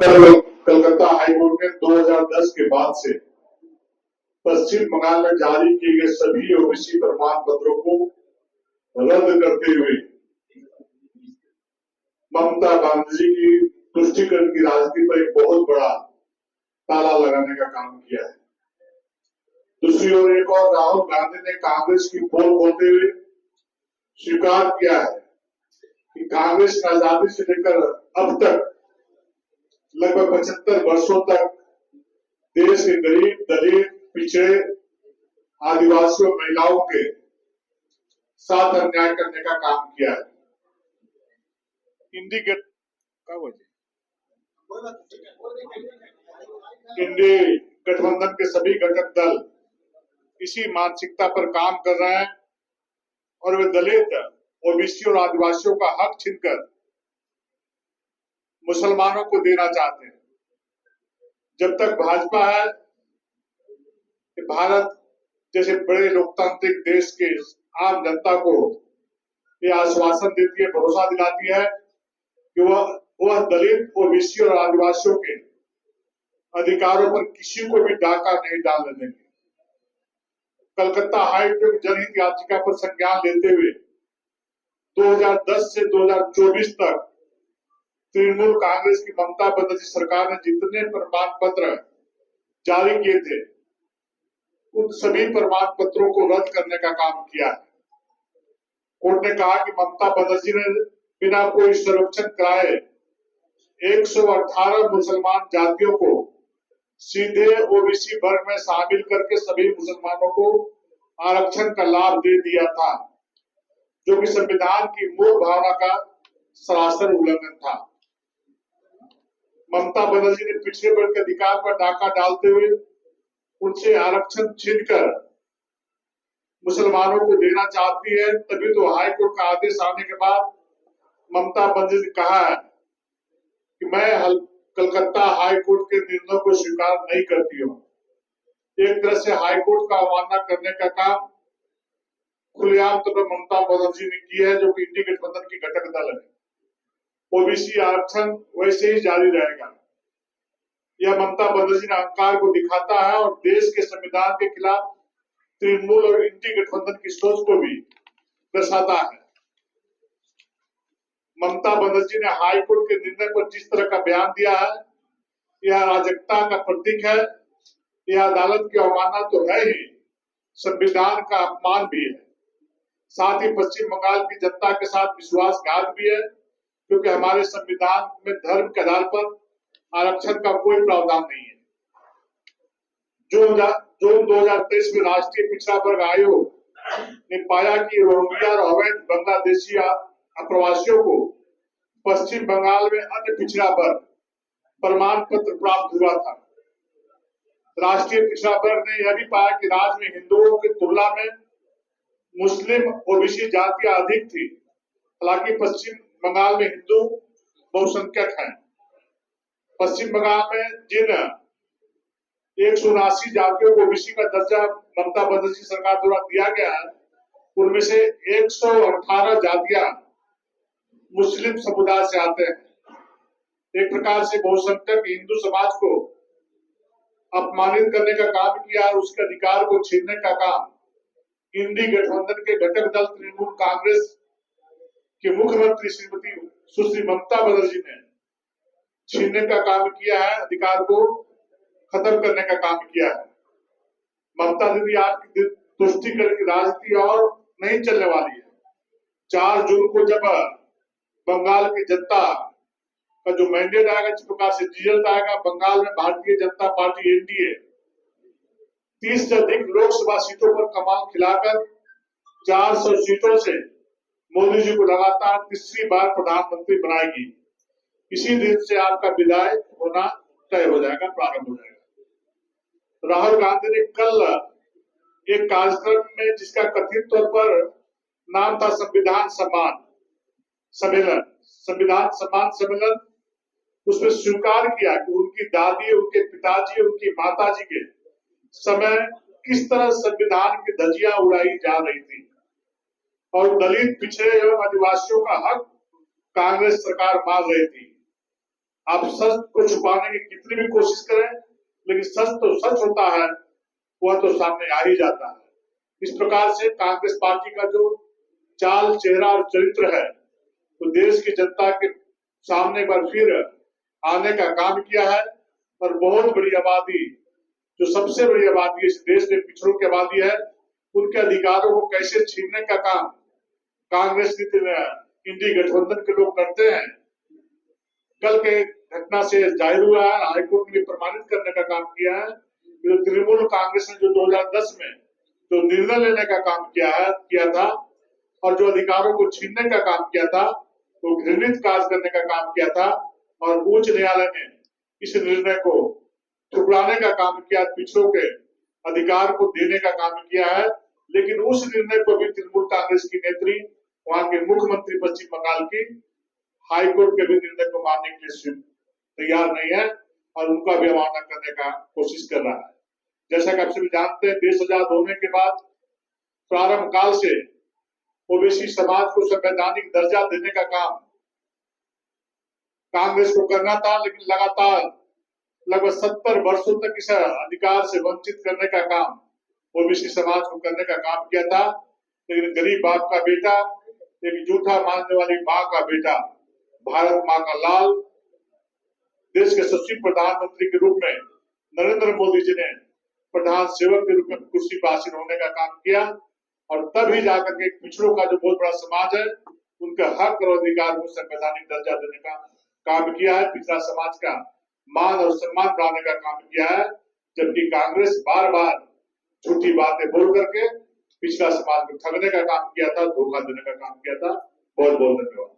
कल कलकत्ता हाईकोर्ट ने 2010 के बाद से पश्चिम बंगाल में जारी किए गए सभी ओबीसी प्रमाण पत्रों को रद्द करते हुए ममता बनर्जी की तुष्टीकरण की राजनीति पर एक बहुत बड़ा ताला लगाने का काम किया है। दूसरी ओर एक और राहुल गांधी ने कांग्रेस की पोल खोलते हुए स्वीकार किया है कि कांग्रेस ने आजादी से लेकर अब तक लगभग 75 वर्षों तक देश के गरीब, दलित, पिछड़े, आदिवासियों, महिलाओं के साथ अन्याय करने का काम किया है। इंडी गठबंधन के सभी घटक दल इसी मानसिकता पर काम कर रहे हैं और वे दलित, ओबीसी और आदिवासियों का हक छीनकर मुसलमानों को देना चाहते हैं। जब तक भाजपा है कि भारत जैसे बड़े लोकतांत्रिक देश के आम जनता को ये आश्वासन देती है, भरोसा दिलाती है कि वह दलित, ओबीसी और आदिवासियों के अधिकारों पर किसी को भी डाका नहीं डालने देंगे। कलकत्ता हाईकोर्ट जनहित याचिका पर संज्ञान लेते हुए 2010 से 2024 तक तृणमूल कांग्रेस की ममता बनर्जी सरकार ने जितने प्रमाण पत्र जारी किए थे उन सभी प्रमाण पत्रों को रद्द करने का काम किया है। कोर्ट ने कहा कि ममता बनर्जी ने बिना कोई सर्वेक्षण कराए 118 मुसलमान जातियों को सीधे ओबीसी वर्ग में शामिल करके सभी मुसलमानों को आरक्षण का लाभ दे दिया था, जो कि संविधान की मूल भावना का सरासर उल्लंघन था। ममता बनर्जी ने पिछड़े वर्ग के अधिकार पर डाका डालते हुए उनसे आरक्षण छीनकर मुसलमानों को देना चाहती है। तभी तो हाईकोर्ट का आदेश आने के बाद ममता बनर्जी ने कहा है कि मैं कलकत्ता हाईकोर्ट के निर्णय को स्वीकार नहीं करती हूँ। एक तरह से हाईकोर्ट का अवमानना करने का काम खुलेआम तौर पर ममता बनर्जी ने किया है, जो कि इंडी गठबंधन की घटक दल है। ओबीसी आरक्षण वैसे ही जारी रहेगा। यह ममता बनर्जी ने अहंकार को दिखाता है और देश के संविधान के खिलाफ तृणमूल और इंडी गठबंधन की सोच को भी दर्शाता है। ममता बनर्जी ने हाईकोर्ट के निर्णय पर जिस तरह का बयान दिया है, यह अराजकता का प्रतीक है। यह अदालत की अवमानना तो है ही, संविधान का अपमान भी है। साथ ही पश्चिम बंगाल की जनता के साथ विश्वासघात भी है, क्योंकि हमारे संविधान में धर्म के आधार पर आरक्षण का कोई प्रावधान नहीं है। जून 2023 में राष्ट्रीय पिछड़ा वर्ग आयोग ने पाया कि रोहिंग्या और अवैध बांग्लादेशी अप्रवासियों को पश्चिम बंगाल में अन्य पिछड़ा वर्ग प्रमाण पत्र प्राप्त हुआ था। राष्ट्रीय पिछड़ा वर्ग ने यह भी पाया कि राज्य में हिंदुओं की तुलना में मुस्लिम ओबीसी जातियां अधिक थी। हालांकि पश्चिम बंगाल में हिंदू बहुसंख्यक हैं। पश्चिम बंगाल में जिन 179 जातियों को ओबीसी का दर्जा ममता बनर्जी सरकार द्वारा दिया गया है, उनमें से 118 जातियां मुस्लिम समुदाय से आते हैं। एक प्रकार से बहुसंख्यक हिंदू समाज को अपमानित करने का काम किया और उसके अधिकार को छीनने का काम इंडी गठबंधन के घटक दल तृणमूल कांग्रेस के मुख्यमंत्री श्रीमती सुश्री ममता बनर्जी ने छीनने का काम किया है, अधिकार को खत्म करने का काम किया है। ममता दीदी आपकी तुष्टीकरण की राजनीति और नहीं चलने वाली है। 4 जून को जब बंगाल की जनता का जो मैंडेट आएगा, जिस प्रकार से रिजल्ट आएगा, बंगाल में भारतीय जनता पार्टी एनडीए 30 से अधिक लोकसभा सीटों पर कमाल खिलाकर 400 सीटों से मोदी जी को लगातार तीसरी बार प्रधानमंत्री बनाएगी। इसी दिन से आपका विदाई होना तय हो जाएगा, प्रारंभ हो जाएगा। राहुल गांधी ने कल एक कार्यक्रम में, जिसका कथित तौर पर नाम था संविधान सम्मान सम्मेलन, उसमें स्वीकार किया कि उनकी दादी, उनके पिताजी, उनकी माताजी के समय किस तरह संविधान की धज्जियां उड़ाई जा रही थी और दलित, पिछड़े एवं आदिवासियों का हक कांग्रेस सरकार मांग रही थी। आप सच को छुपाने की कितनी भी कोशिश करें, लेकिन सच तो सच होता है, वह तो सामने आ ही जाता है। इस प्रकार से कांग्रेस पार्टी का जो चाल, चेहरा और चरित्र है, तो देश की जनता के सामने एक बार फिर आने का काम किया है। और बहुत बड़ी आबादी, जो सबसे बड़ी आबादी इस देश में पिछड़ों की आबादी है, उनके अधिकारों को कैसे छीनने का काम कांग्रेस इंडी गठबंधन के लोग करते हैं। कल के घटना से जाहिर हुआ है, हाईकोर्ट ने प्रमाणित करने का काम किया है, जो तृणमूल कांग्रेस ने जो 2010 में जो निर्णय लेने का काम किया था और जो अधिकारों को छीनने का काम किया था, वो घृणित कार्य करने का काम किया था। और उच्च न्यायालय ने इस निर्णय को ठुकराने का काम किया, पिछड़ों के अधिकार को देने का काम किया है। लेकिन उस निर्णय को भी तृणमूल कांग्रेस की नेत्री, वहां के मुख्यमंत्री पश्चिम बंगाल की, हाईकोर्ट के भी निर्णय को मानने के लिए तैयार नहीं है और उनका भी अवमानना करने का कोशिश कर रहा है। जैसा कि आप सभी जानते हैं, देश आजाद होने के बाद प्रारंभ काल से ओबीसी समाज को संवैधानिक दर्जा देने का काम कांग्रेस को करना था, लेकिन लगातार लगभग 70 वर्षों तक इस अधिकार से वंचित करने का काम ओबीसी समाज को करने का काम किया था। लेकिन गरीब बाप का बेटा, एक जूठा मानने वाली माँ का बेटा, भारत माँ का लाल, देश के यशस्वी प्रधानमंत्री के रूप में नरेंद्र मोदी जी ने प्रधान सेवक के रूप में कुर्सी पर आसीन होने का काम किया। और तभी जाकर के पिछड़ों का जो बहुत बड़ा समाज है, उनके हक और अधिकार को संवैधानिक दर्जा देने का काम किया है, पिछड़ा समाज का मान और सम्मान बढ़ाने का काम किया है। जबकि कांग्रेस बार बार झूठी बातें बोल करके पिछड़ा समाज को ठगने का काम किया था, धोखा देने का काम किया था। बहुत बहुत धन्यवाद।